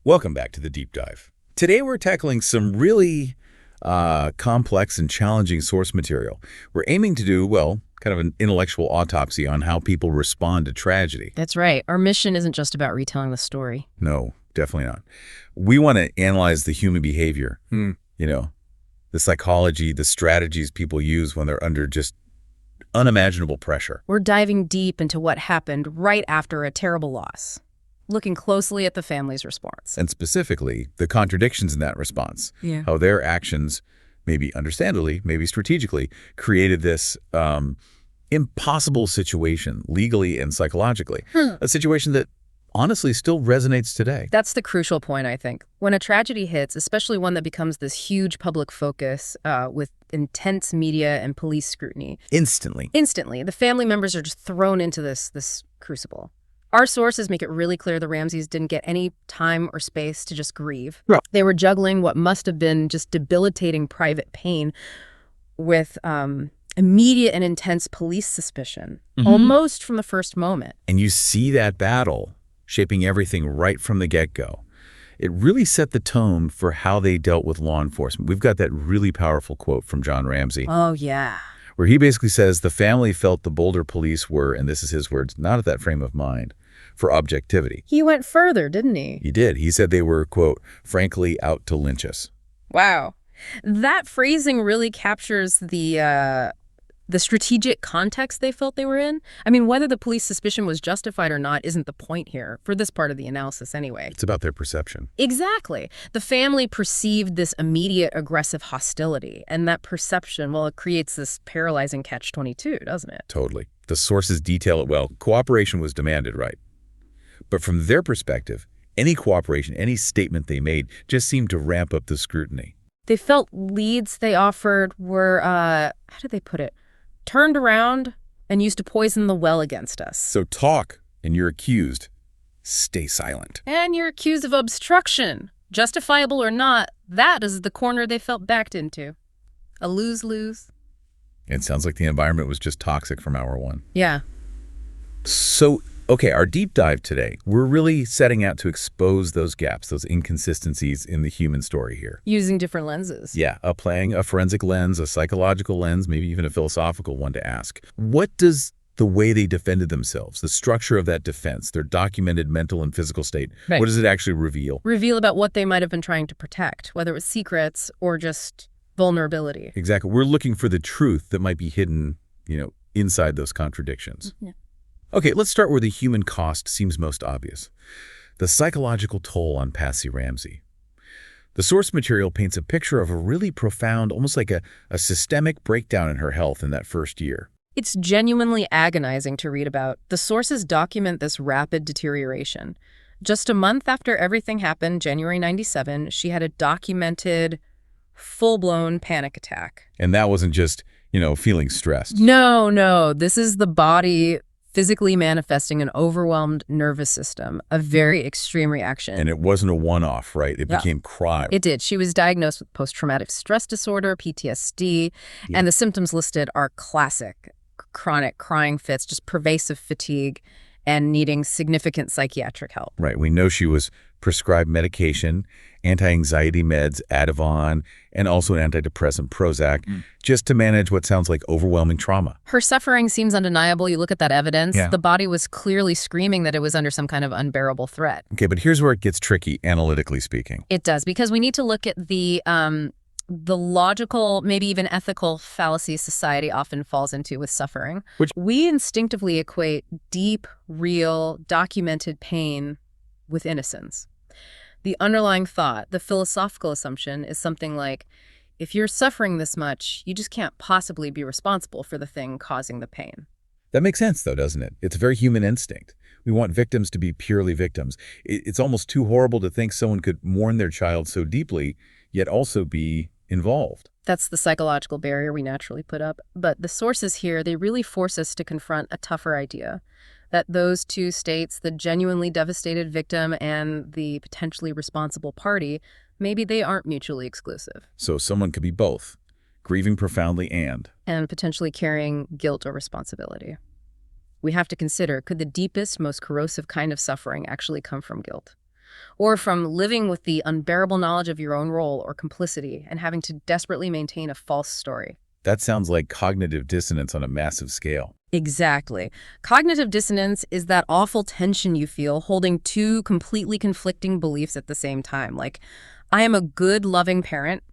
Welcome back to the Deep Dive. Today we're tackling some really complex and challenging source material. We're aiming to do, well, kind of an intellectual autopsy on how people respond to tragedy. That's right. Our mission isn't just about retelling the story. No, definitely not. We want to analyze the human behavior, the psychology, the strategies people use when they're under just unimaginable pressure. We're diving deep into what happened right after a terrible loss, looking closely at the family's response. And specifically, the contradictions in that response. Yeah. How their actions, maybe understandably, maybe strategically, created this impossible situation, legally and psychologically. A situation that honestly still resonates today. That's the crucial point, I think. When a tragedy hits, especially one that becomes this huge public focus with intense media and police scrutiny. Instantly, the family members are just thrown into this crucible. Our sources make it really clear the Ramseys didn't get any time or space to just grieve. Right. They were juggling what must have been just debilitating private pain with immediate and intense police suspicion, almost from the first moment. And you see that battle shaping everything right from the get-go. It really set the tone for how they dealt with law enforcement. We've got that really powerful quote from John Ramsey. Oh, yeah. Where he basically says the family felt the Boulder police were, and this is his words, not at that frame of mind for objectivity. He went further, didn't he? He did. He said they were, quote, frankly out to lynch us. Wow. That phrasing really captures the strategic context they felt they were in. I mean, whether the police suspicion was justified or not isn't the point here, for this part of the analysis anyway. It's about their perception. Exactly. The family perceived this immediate aggressive hostility, and that perception, well, it creates this paralyzing catch-22, doesn't it? Totally. The sources detail it well. Cooperation was demanded, right? But from their perspective, any cooperation, any statement they made just seemed to ramp up the scrutiny. They felt leads they offered were, how did they put it? Turned around and used to poison the well against us. So talk, and you're accused. Stay silent. And you're accused of obstruction. Justifiable or not, that is the corner they felt backed into. A lose-lose. It sounds like the environment was just toxic from hour one. Yeah. So, okay, our deep dive today, we're really setting out to expose those gaps, those inconsistencies in the human story here. Using different lenses. Yeah, applying a forensic lens, a psychological lens, maybe even a philosophical one to ask. What does the way they defended themselves, the structure of that defense, their documented mental and physical state, right, what does it actually reveal? Reveal about what they might have been trying to protect, whether it was secrets or just vulnerability. Exactly. We're looking for the truth that might be hidden, inside those contradictions. Yeah. Okay, let's start where the human cost seems most obvious. The psychological toll on Patsy Ramsey. The source material paints a picture of a really profound, almost like a systemic breakdown in her health in that first year. It's genuinely agonizing to read about. The sources document this rapid deterioration. Just a month after everything happened, January 97, she had a documented full-blown panic attack. And that wasn't just, feeling stressed. No. This is the body physically manifesting an overwhelmed nervous system, a very extreme reaction. And it wasn't a one-off, right? It became chronic. It did. She was diagnosed with post-traumatic stress disorder, PTSD, and the symptoms listed are classic, chronic crying fits, just pervasive fatigue, and needing significant psychiatric help. Right. We know she was prescribed medication, anti-anxiety meds, Ativan, and also an antidepressant, Prozac, just to manage what sounds like overwhelming trauma. Her suffering seems undeniable. You look at that evidence. Yeah. The body was clearly screaming that it was under some kind of unbearable threat. Okay, but here's where it gets tricky, analytically speaking. It does, because we need to look at the logical, maybe even ethical fallacy society often falls into with suffering. Which we instinctively equate deep, real, documented pain with innocence. The underlying thought, the philosophical assumption, is something like, if you're suffering this much, you just can't possibly be responsible for the thing causing the pain. That makes sense, though, doesn't it? It's a very human instinct. We want victims to be purely victims. It's almost too horrible to think someone could mourn their child so deeply, yet also be involved. That's the psychological barrier we naturally put up. But the sources here, they really force us to confront a tougher idea. That those two states, the genuinely devastated victim and the potentially responsible party, maybe they aren't mutually exclusive. So someone could be both, grieving profoundly and potentially carrying guilt or responsibility. We have to consider, could the deepest, most corrosive kind of suffering actually come from guilt? or from living with the unbearable knowledge of your own role or complicity and having to desperately maintain a false story. That sounds like cognitive dissonance on a massive scale. Exactly. Cognitive dissonance is that awful tension you feel holding two completely conflicting beliefs at the same time. Like, I am a good, loving parent,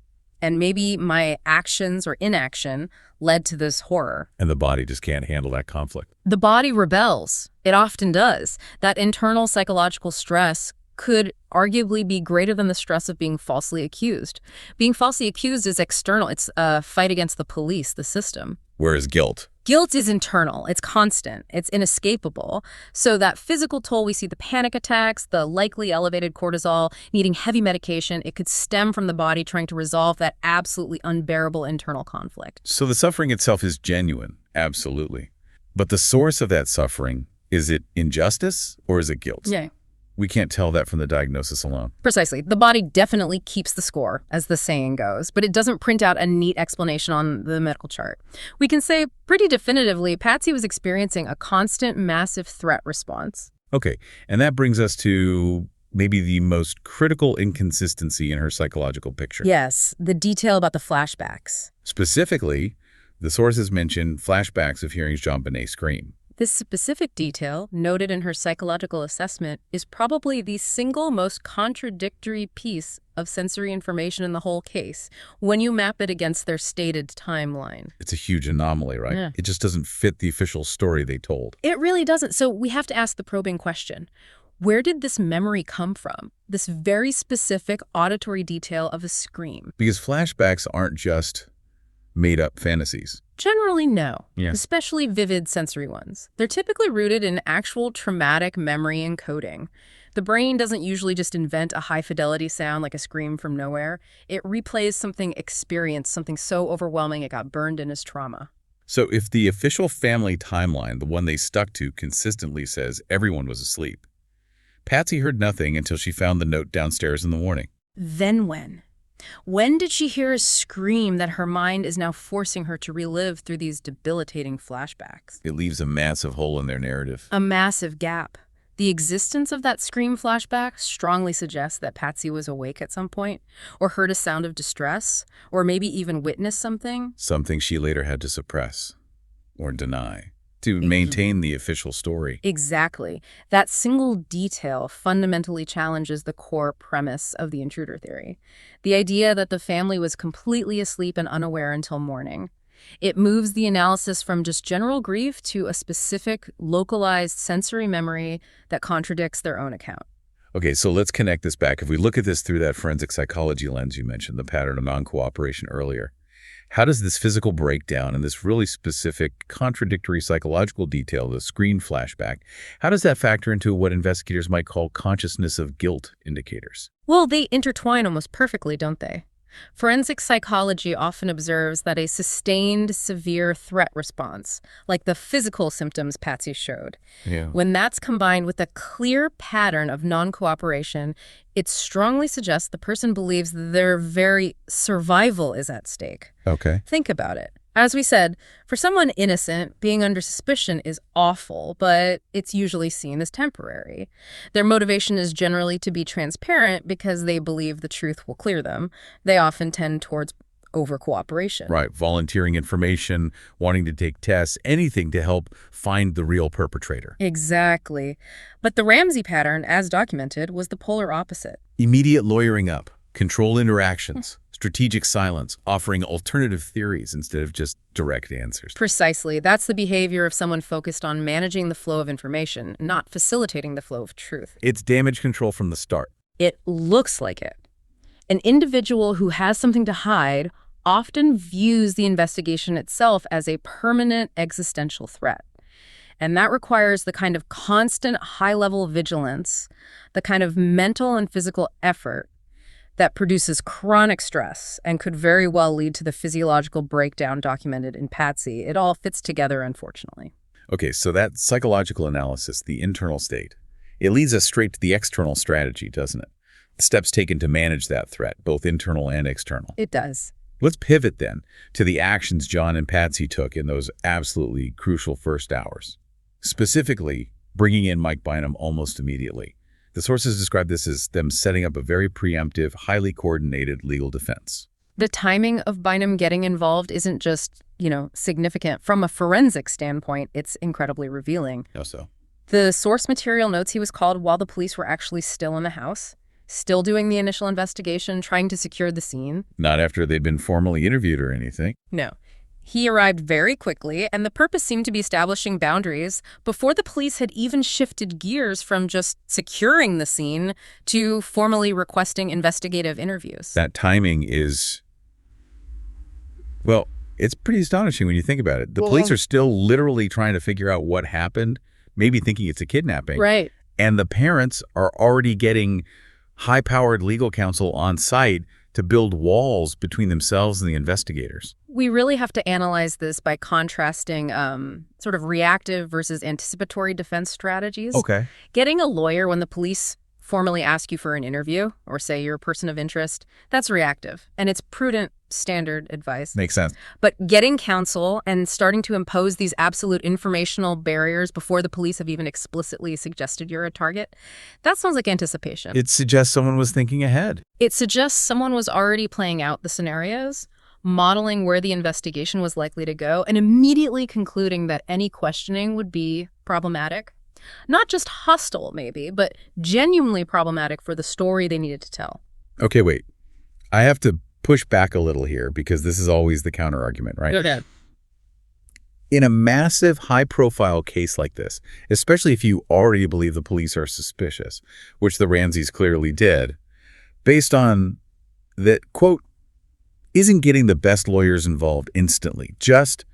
and maybe my actions or inaction led to this horror. And the body just can't handle that conflict. The body rebels. It often does. That internal psychological stress could arguably be greater than the stress of being falsely accused. Being falsely accused is external. It's a fight against the police, the system. Whereas guilt? Guilt is internal. It's constant. It's inescapable. So that physical toll, we see the panic attacks, the likely elevated cortisol, needing heavy medication, it could stem from the body trying to resolve that absolutely unbearable internal conflict. So the suffering itself is genuine, absolutely. But the source of that suffering, is it injustice or is it guilt? Yeah. We can't tell that from the diagnosis alone. Precisely. The body definitely keeps the score, as the saying goes, but it doesn't print out a neat explanation on the medical chart. We can say pretty definitively Patsy was experiencing a constant, massive threat response. Okay, and that brings us to maybe the most critical inconsistency in her psychological picture. Yes, the detail about the flashbacks. Specifically, the sources mention flashbacks of hearing JonBenét scream. This specific detail, noted in her psychological assessment, is probably the single most contradictory piece of sensory information in the whole case when you map it against their stated timeline. It's a huge anomaly, right? Yeah. It just doesn't fit the official story they told. It really doesn't. So we have to ask the probing question. Where did this memory come from? This very specific auditory detail of a scream. Because flashbacks aren't just made-up fantasies. Generally, no. Yeah. Especially vivid sensory ones. They're typically rooted in actual traumatic memory encoding. The brain doesn't usually just invent a high-fidelity sound like a scream from nowhere. It replays something experienced, something so overwhelming it got burned in as trauma. So if the official family timeline, the one they stuck to, consistently says everyone was asleep, Patsy heard nothing until she found the note downstairs in the morning. Then when? When did she hear a scream that her mind is now forcing her to relive through these debilitating flashbacks? It leaves a massive hole in their narrative. A massive gap. The existence of that scream flashback strongly suggests that Patsy was awake at some point, or heard a sound of distress, or maybe even witnessed something. Something she later had to suppress or deny to maintain the official story. Exactly. That single detail fundamentally challenges the core premise of the intruder theory. The idea that the family was completely asleep and unaware until morning. It moves the analysis from just general grief to a specific, localized sensory memory that contradicts their own account. Okay, so let's connect this back. If we look at this through that forensic psychology lens you mentioned, the pattern of non-cooperation earlier, how does this physical breakdown and this really specific contradictory psychological detail, the screen flashback, how does that factor into what investigators might call consciousness of guilt indicators? Well, they intertwine almost perfectly, don't they? Forensic psychology often observes that a sustained, severe threat response, like the physical symptoms Patsy showed, when that's combined with a clear pattern of non-cooperation, it strongly suggests the person believes their very survival is at stake. Okay. Think about it. As we said, for someone innocent, being under suspicion is awful, but it's usually seen as temporary. Their motivation is generally to be transparent because they believe the truth will clear them. They often tend towards over-cooperation. Right, volunteering information, wanting to take tests, anything to help find the real perpetrator. Exactly. But the Ramsey pattern, as documented, was the polar opposite. Immediate lawyering up, control interactions, strategic silence, offering alternative theories instead of just direct answers. Precisely. That's the behavior of someone focused on managing the flow of information, not facilitating the flow of truth. It's damage control from the start. It looks like it. An individual who has something to hide often views the investigation itself as a permanent existential threat. And that requires the kind of constant high-level vigilance, the kind of mental and physical effort that produces chronic stress and could very well lead to the physiological breakdown documented in Patsy. It all fits together, unfortunately. Okay, so that psychological analysis, the internal state, it leads us straight to the external strategy, doesn't it? The steps taken to manage that threat, both internal and external. It does. Let's pivot then to the actions John and Patsy took in those absolutely crucial first hours. Specifically, bringing in Mike Bynum almost immediately. The sources describe this as them setting up a very preemptive, highly coordinated legal defense. The timing of Bynum getting involved isn't just, significant. From a forensic standpoint, it's incredibly revealing. How so? The source material notes he was called while the police were actually still in the house, still doing the initial investigation, trying to secure the scene. Not after they'd been formally interviewed or anything. No. He arrived very quickly, and the purpose seemed to be establishing boundaries before the police had even shifted gears from just securing the scene to formally requesting investigative interviews. That timing is, well, it's pretty astonishing when you think about it. The police are still literally trying to figure out what happened, maybe thinking it's a kidnapping. Right. And the parents are already getting high-powered legal counsel on site to build walls between themselves and the investigators. We really have to analyze this by contrasting sort of reactive versus anticipatory defense strategies. Okay. Getting a lawyer when the police formally ask you for an interview or say you're a person of interest, that's reactive. And it's prudent, standard advice. Makes sense. But getting counsel and starting to impose these absolute informational barriers before the police have even explicitly suggested you're a target, that sounds like anticipation. It suggests someone was thinking ahead. It suggests someone was already playing out the scenarios, modeling where the investigation was likely to go, and immediately concluding that any questioning would be problematic. Not just hostile, maybe, but genuinely problematic for the story they needed to tell. Okay, wait. I have to push back a little here because this is always the counter-argument, right? Go ahead. In a massive, high-profile case like this, especially if you already believe the police are suspicious, which the Ramseys clearly did, based on that, quote, isn't getting the best lawyers involved instantly, just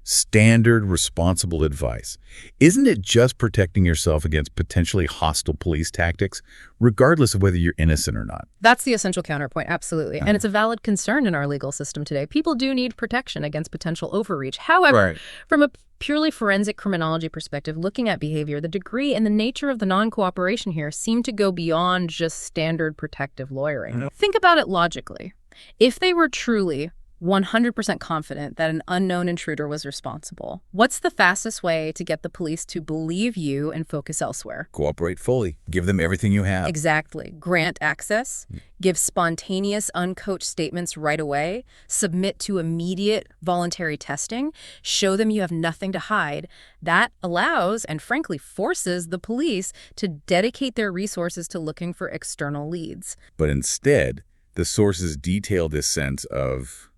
standard, responsible advice. Isn't it just protecting yourself against potentially hostile police tactics, regardless of whether you're innocent or not? That's the essential counterpoint, absolutely. And it's a valid concern in our legal system today. People do need protection against potential overreach. However, from a purely forensic criminology perspective, looking at behavior, the degree and the nature of the non-cooperation here seem to go beyond just standard protective lawyering. Think about it logically. If they were truly 100% confident that an unknown intruder was responsible, what's the fastest way to get the police to believe you and focus elsewhere? Cooperate fully. Give them everything you have. Exactly. Grant access, give spontaneous, uncoached statements right away, submit to immediate voluntary testing, show them you have nothing to hide. That allows and frankly forces the police to dedicate their resources to looking for external leads. But instead, the sources detail this sense of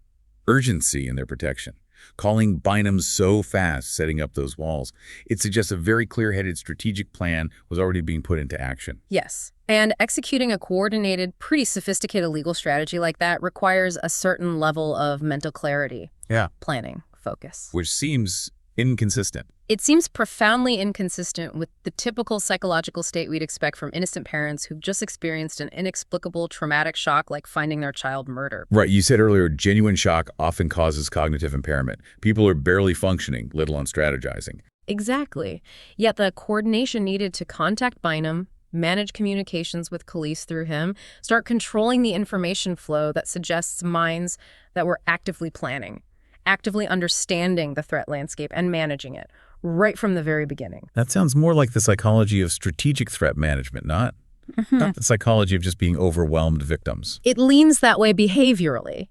urgency in their protection, calling Bynum so fast, setting up those walls. It suggests a very clear-headed strategic plan was already being put into action. Yes. And executing a coordinated, pretty sophisticated legal strategy like that requires a certain level of mental clarity. Yeah. Planning, focus. Which seems inconsistent. It seems profoundly inconsistent with the typical psychological state we'd expect from innocent parents who've just experienced an inexplicable traumatic shock like finding their child murdered. Right. You said earlier, genuine shock often causes cognitive impairment. People are barely functioning, let alone strategizing. Exactly. Yet the coordination needed to contact Bynum, manage communications with police through him, start controlling the information flow that suggests minds that were actively planning, actively understanding the threat landscape and managing it right from the very beginning. That sounds more like the psychology of strategic threat management, not the psychology of just being overwhelmed victims. It leans that way behaviorally.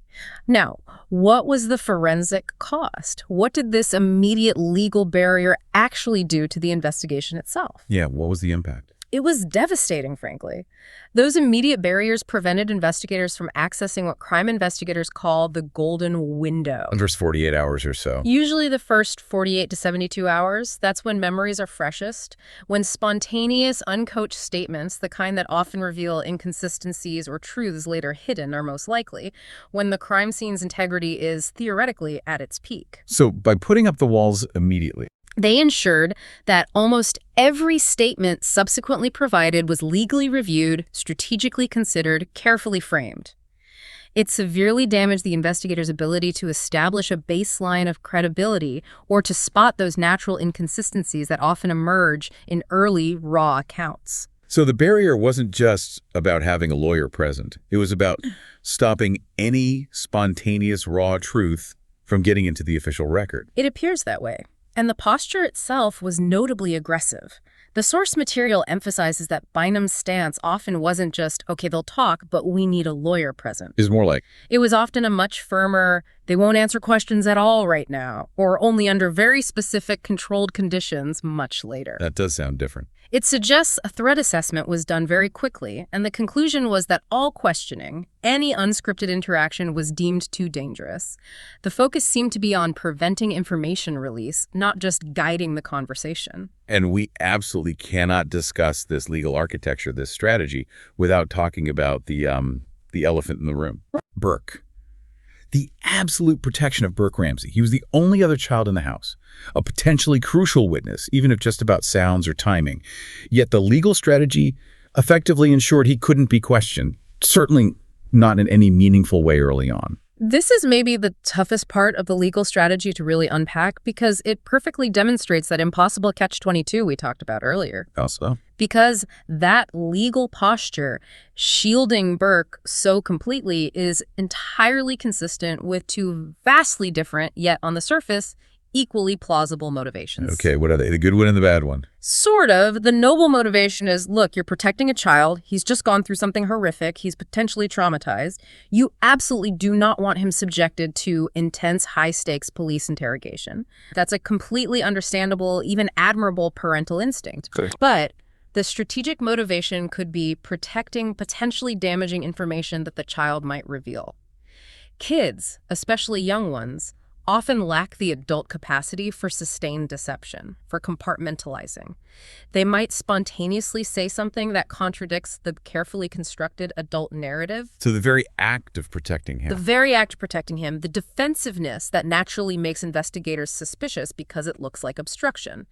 Now, what was the forensic cost? What did this immediate legal barrier actually do to the investigation itself? Yeah, what was the impact? It was devastating, frankly. Those immediate barriers prevented investigators from accessing what crime investigators call the golden window. The first 48 hours or so. Usually the first 48 to 72 hours, that's when memories are freshest, when spontaneous, uncoached statements, the kind that often reveal inconsistencies or truths later hidden, are most likely, when the crime scene's integrity is theoretically at its peak. So by putting up the walls immediately, they ensured that almost every statement subsequently provided was legally reviewed, strategically considered, carefully framed. It severely damaged the investigators' ability to establish a baseline of credibility or to spot those natural inconsistencies that often emerge in early, raw accounts. So the barrier wasn't just about having a lawyer present. It was about stopping any spontaneous, raw truth from getting into the official record. It appears that way. And the posture itself was notably aggressive. The source material emphasizes that Bynum's stance often wasn't just, okay, they'll talk, but we need a lawyer present. Is more like, It was often a much firmer, they won't answer questions at all right now, or only under very specific controlled conditions much later. that does sound different. It suggests a threat assessment was done very quickly, and the conclusion was that all questioning, any unscripted interaction, was deemed too dangerous. The focus seemed to be on preventing information release, not just guiding the conversation. And we absolutely cannot discuss this legal architecture, this strategy, without talking about the elephant in the room. Burke. The absolute protection of Burke Ramsey. He was the only other child in the house, a potentially crucial witness, even if just about sounds or timing. Yet the legal strategy effectively ensured he couldn't be questioned, certainly not in any meaningful way early on. This is maybe the toughest part of the legal strategy to really unpack because it perfectly demonstrates that impossible catch-22 we talked about earlier. Also, Because that legal posture, shielding Burke so completely, is entirely consistent with two vastly different, yet on the surface, equally plausible motivations. okay, what are they? The good one and the bad one? Sort of. The noble motivation is, look, you're protecting a child. He's just gone through something horrific. He's potentially traumatized. You absolutely do not want him subjected to intense, high-stakes police interrogation. That's a completely understandable, even admirable parental instinct. Okay. But the strategic motivation could be protecting potentially damaging information that the child might reveal. Kids, especially young ones, often lack the adult capacity for sustained deception, for compartmentalizing. They might spontaneously say something that contradicts the carefully constructed adult narrative. So the very act of protecting him. The very act of protecting him, the defensiveness that naturally makes investigators suspicious because it looks like obstruction.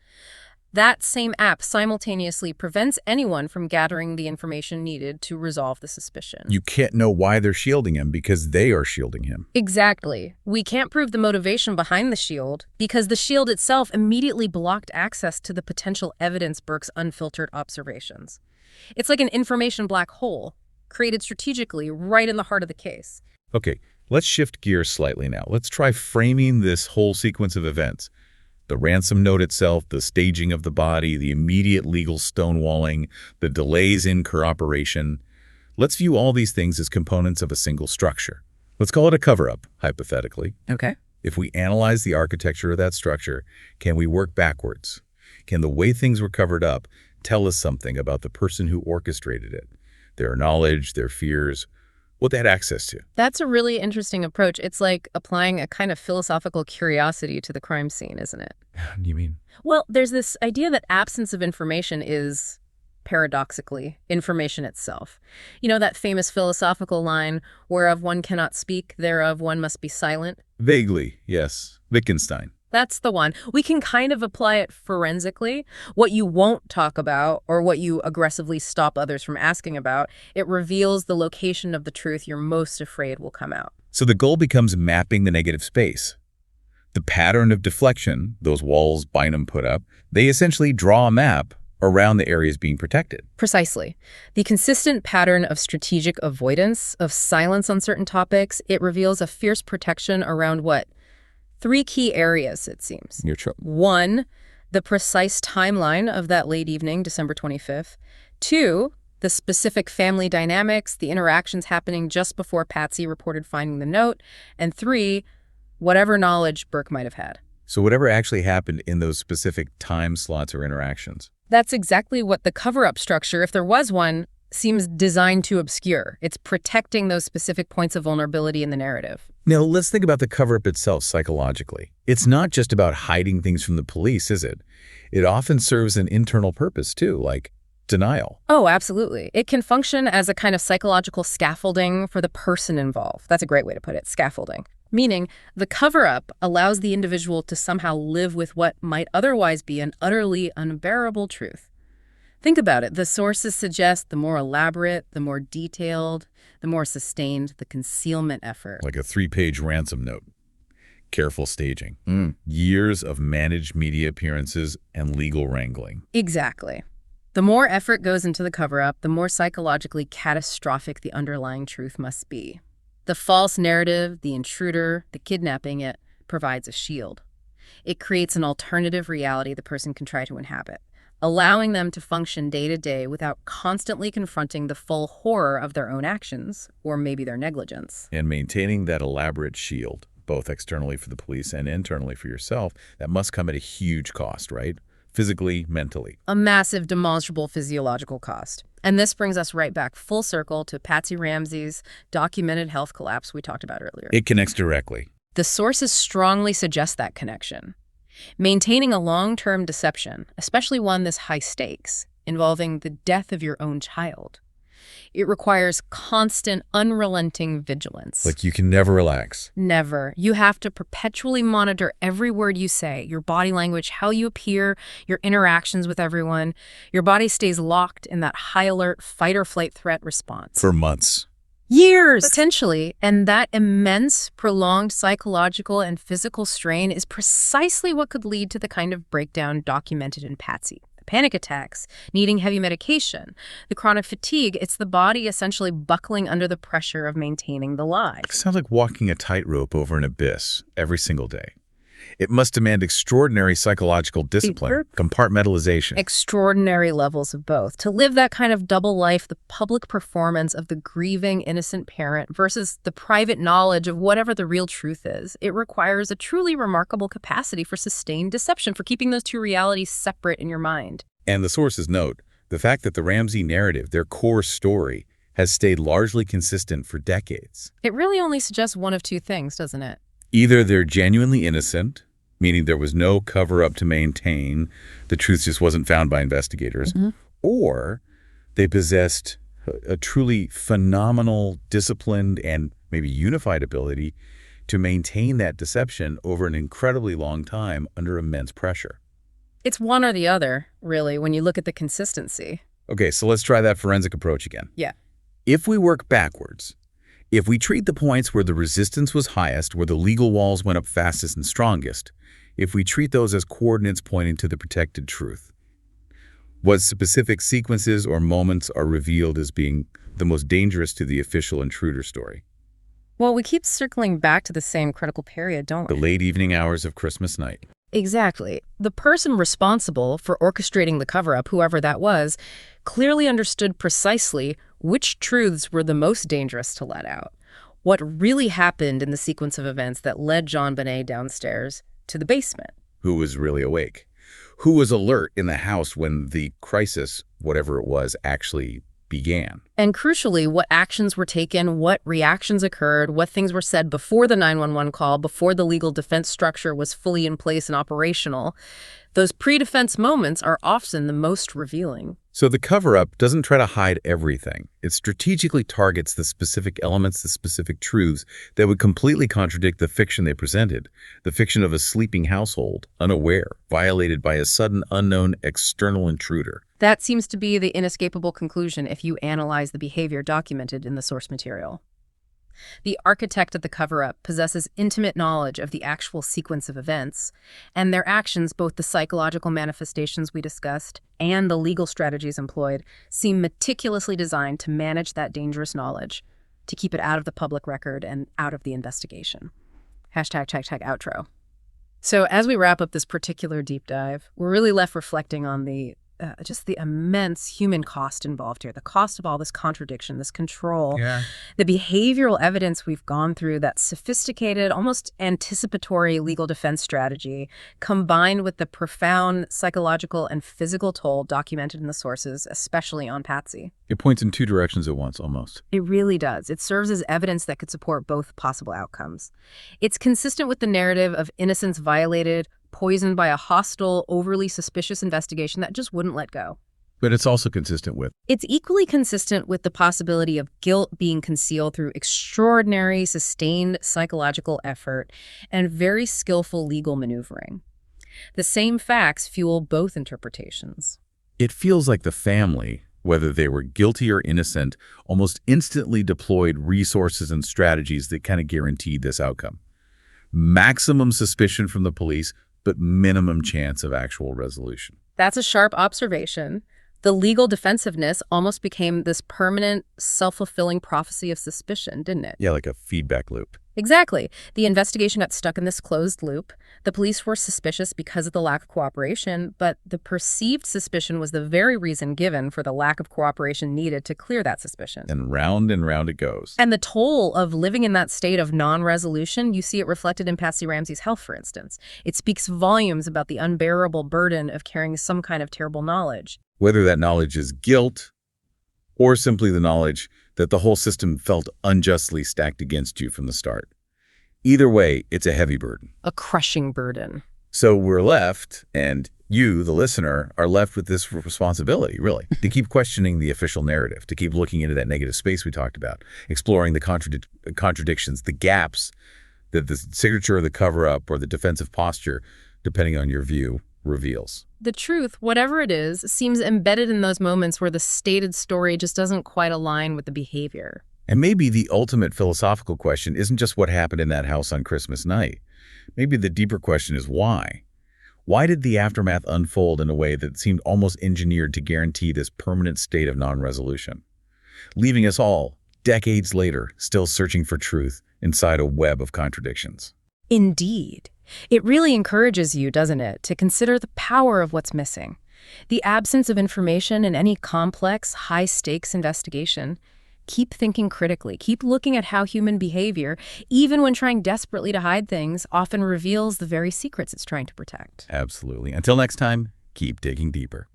That same act simultaneously prevents anyone from gathering the information needed to resolve the suspicion. You can't know why they're shielding him because they are shielding him. Exactly. We can't prove the motivation behind the shield because the shield itself immediately blocked access to the potential evidence Burke's unfiltered observations. It's like an information black hole, created strategically right in the heart of the case. Okay, let's shift gears slightly now. Let's try framing this whole sequence of events. The ransom note itself, the staging of the body, the immediate legal stonewalling, the delays in corroboration. Let's view all these things as components of a single structure. Let's call it a cover-up, hypothetically. Okay. If we analyze the architecture of that structure, can we work backwards? Can the way things were covered up tell us something about the person who orchestrated it, their knowledge, their fears, what they had access to? That's a really interesting approach. It's like applying a kind of philosophical curiosity to the crime scene, isn't it? What do you mean? Well, there's this idea that absence of information is, paradoxically, information itself. You know that famous philosophical line, whereof one cannot speak, thereof one must be silent? Vaguely, yes. Wittgenstein. That's the one. We can kind of apply it forensically. What you won't talk about or what you aggressively stop others from asking about, it reveals the location of the truth you're most afraid will come out. So the goal becomes mapping the negative space. The pattern of deflection, those walls Bynum put up, they essentially draw a map around the areas being protected. Precisely. The consistent pattern of strategic avoidance, of silence on certain topics, it reveals a fierce protection around what? Three key areas, it seems. You're true. One, the precise timeline of that late evening, December 25th. Two, the specific family dynamics, the interactions happening just before Patsy reported finding the note. And three, whatever knowledge Burke might have had. So whatever actually happened in those specific time slots or interactions. That's exactly what the cover-up structure, if there was one, seems designed to obscure. It's protecting those specific points of vulnerability in the narrative. Now, let's think about the cover-up itself psychologically. It's not just about hiding things from the police, is it? It often serves an internal purpose, too, like denial. Oh, absolutely. It can function as a kind of psychological scaffolding for the person involved. That's a great way to put it, scaffolding. Meaning, the cover-up allows the individual to somehow live with what might otherwise be an utterly unbearable truth. Think about it. The sources suggest the more elaborate, the more detailed, the more sustained the concealment effort. Like a 3-page ransom note. Careful staging. Years of managed media appearances and legal wrangling. Exactly. The more effort goes into the cover-up, the more psychologically catastrophic the underlying truth must be. The false narrative, the intruder, the kidnapping, it provides a shield. It creates an alternative reality the person can try to inhabit. allowing them to function day to day without constantly confronting the full horror of their own actions, or maybe their negligence. And maintaining that elaborate shield, both externally for the police and internally for yourself, that must come at a huge cost, right? Physically, mentally. A massive, demonstrable physiological cost. And this brings us right back full circle to Patsy Ramsey's documented health collapse we talked about earlier. It connects directly. The sources strongly suggest that connection. Maintaining a long-term deception, especially one this high stakes, involving the death of your own child, it requires constant, unrelenting vigilance. Like you can never relax. Never. You have to perpetually monitor every word you say, your body language, how you appear, your interactions with everyone. Your body stays locked in that high-alert fight-or-flight threat response. For months. Years, potentially. And that immense, prolonged psychological and physical strain is precisely what could lead to the kind of breakdown documented in Patsy. The panic attacks, needing heavy medication, the chronic fatigue. It's the body essentially buckling under the pressure of maintaining the lie. It sounds like walking a tightrope over an abyss every single day. It must demand extraordinary psychological discipline, compartmentalization. Extraordinary levels of both. To live that kind of double life, the public performance of the grieving innocent parent versus the private knowledge of whatever the real truth is, it requires a truly remarkable capacity for sustained deception, for keeping those two realities separate in your mind. And the sources note the fact that the Ramsey narrative, their core story, has stayed largely consistent for decades. It really only suggests one of two things, doesn't it? Either they're genuinely innocent, meaning there was no cover-up to maintain, the truth just wasn't found by investigators, or they possessed a truly phenomenal, disciplined, and maybe unified ability to maintain that deception over an incredibly long time under immense pressure. It's one or the other, really, when you look at the consistency. Okay, so let's try that forensic approach again. Yeah. If we work backwards, if we treat the points where the resistance was highest, where the legal walls went up fastest and strongest, if we treat those as coordinates pointing to the protected truth, what specific sequences or moments are revealed as being the most dangerous to the official intruder story? Well, we keep circling back to the same critical period, don't we? The late evening hours of Christmas night. Exactly. The person responsible for orchestrating the cover-up, whoever that was, clearly understood precisely which truths were the most dangerous to let out. What really happened in the sequence of events that led JonBenét downstairs to the basement. Who was really awake? Who was alert in the house when the crisis, whatever it was, actually began? And crucially, what actions were taken, what reactions occurred, what things were said before the 911 call, before the legal defense structure was fully in place and operational. Those pre-defense moments are often the most revealing. So the cover-up doesn't try to hide everything. It strategically targets the specific elements, the specific truths that would completely contradict the fiction they presented, the fiction of a sleeping household, unaware, violated by a sudden unknown external intruder. That seems to be the inescapable conclusion if you analyze the behavior documented in the source material. The architect of the cover-up possesses intimate knowledge of the actual sequence of events, and their actions, both the psychological manifestations we discussed and the legal strategies employed, seem meticulously designed to manage that dangerous knowledge, to keep it out of the public record and out of the investigation. #outro. So as we wrap up this particular deep dive, we're really left reflecting on just the immense human cost involved here, the cost of all this contradiction, this control, the behavioral evidence we've gone through, that sophisticated, almost anticipatory legal defense strategy, combined with the profound psychological and physical toll documented in the sources, especially on Patsy. It points in two directions at once, almost. It really does. It serves as evidence that could support both possible outcomes. It's consistent with the narrative of innocence violated, poisoned by a hostile, overly suspicious investigation that just wouldn't let go. But it's also consistent with. It's equally consistent with the possibility of guilt being concealed through extraordinary, sustained psychological effort and very skillful legal maneuvering. The same facts fuel both interpretations. It feels like the family, whether they were guilty or innocent, almost instantly deployed resources and strategies that kind of guaranteed this outcome. Maximum suspicion from the police, but minimum chance of actual resolution. That's a sharp observation. The legal defensiveness almost became this permanent, self-fulfilling prophecy of suspicion, didn't it? Yeah, like a feedback loop. Exactly. The investigation got stuck in this closed loop. The police were suspicious because of the lack of cooperation, but the perceived suspicion was the very reason given for the lack of cooperation needed to clear that suspicion. And round it goes. And the toll of living in that state of non-resolution, you see it reflected in Patsy Ramsey's health, for instance. It speaks volumes about the unbearable burden of carrying some kind of terrible knowledge. Whether that knowledge is guilt or simply the knowledge that the whole system felt unjustly stacked against you from the start. Either way, it's a heavy burden. A crushing burden. So we're left, and you, the listener, are left with this responsibility, really, to keep questioning the official narrative, to keep looking into that negative space we talked about, exploring the contradictions, the gaps that the signature of the cover-up or the defensive posture, depending on your view, reveals. The truth, whatever it is, seems embedded in those moments where the stated story just doesn't quite align with the behavior. And maybe the ultimate philosophical question isn't just what happened in that house on Christmas night. Maybe the deeper question is why? Why did the aftermath unfold in a way that seemed almost engineered to guarantee this permanent state of non-resolution, leaving us all, decades later, still searching for truth inside a web of contradictions? Indeed. It really encourages you, doesn't it, to consider the power of what's missing. The absence of information in any complex, high-stakes investigation. Keep thinking critically. Keep looking at how human behavior, even when trying desperately to hide things, often reveals the very secrets it's trying to protect. Absolutely. Until next time, keep digging deeper.